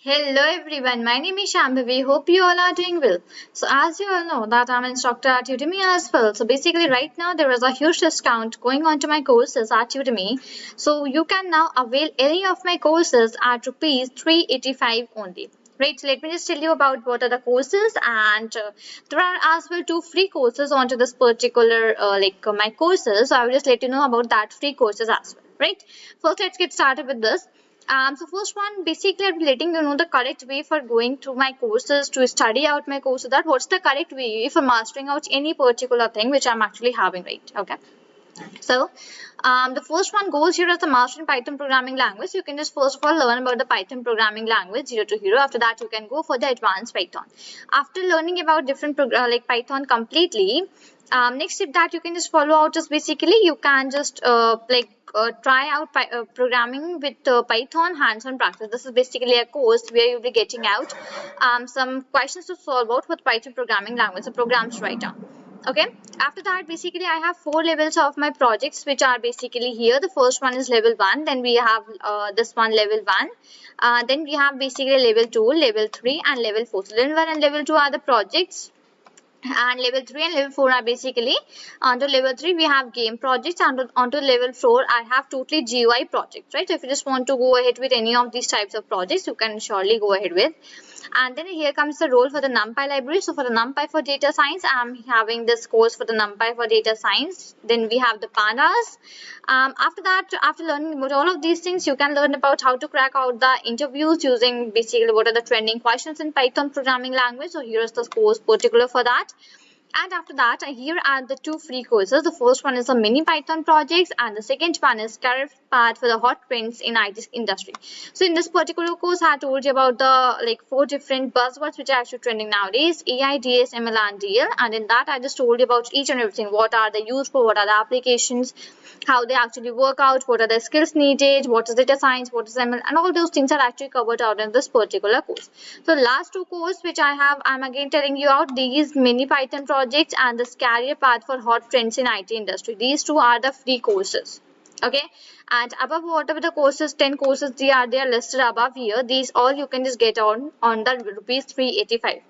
Hello everyone, my name is Shambhavi. Hope you all are doing well. So as you all know that I'm an instructor at Udemy as well. So basically right now there is a huge discount going on to my courses at Udemy. So you can now avail any of my courses at rupees 385 only. Right, so let me just tell you about what are the courses and there are as well two free courses onto this particular my courses. So I will just let you know about that free courses as well. Right, first let's get started with this. So first one, basically I'm letting you know the correct way for going through my courses to study out my courses. That what's the correct way for mastering out any particular thing which I'm actually having, right? Okay. So the first one goes here as the master in Python programming language. You can just first of all learn about the Python programming language 0 to hero. After that, you can go for the advanced Python. After learning about different like Python completely, next step that you can just follow out is basically you can just try out programming with Python hands-on practice. This is basically a course where you'll be getting out some questions to solve out with Python programming language, so programs to write down. Okay, after that basically I have four levels of my projects which are basically here. The first one is level 1, then we have this one level 1, then we have basically level 2, level 3 and level 4. So level 1 and level 2 are the projects, and level 3 and level 4 are basically onto level 3 we have game projects, and onto level 4 I have totally GUI projects, right? So if you just want to go ahead with any of these types of projects, you can surely go ahead with. And then here comes the role for the NumPy library. So for the NumPy for data science, I'm having this course for the NumPy for data science. Then we have the pandas. After that, after learning about all of these things, you can learn about how to crack out the interviews using basically what are the trending questions in Python programming language. So here's the course particular for that. And after that, here are the two free courses. The first one is the mini Python projects, and the second one is career path for the hot trends in IT industry. So in this particular course, I told you about the four different buzzwords which are actually trending nowadays: AI, DS, ML, and DL. And in that, I just told you about each and everything. What are they used for? What are the applications? How they actually work out? What are the skills needed? What is data science? What is ML? And all those things are actually covered out in this particular course. So last two courses which I have, I'm again telling you out these mini Python projects and this career path for hot trends in IT industry. These two are the free courses. Okay, and above whatever the courses, 10 courses they are listed above here. These all you can just get on the rupees 385.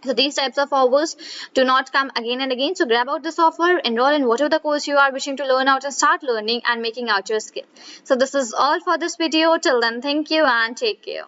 So these types of offers do not come again and again. So grab out this offer, enroll in whatever the course you are wishing to learn out, and start learning and making out your skill. So this is all for this video. Till then, thank you and take care.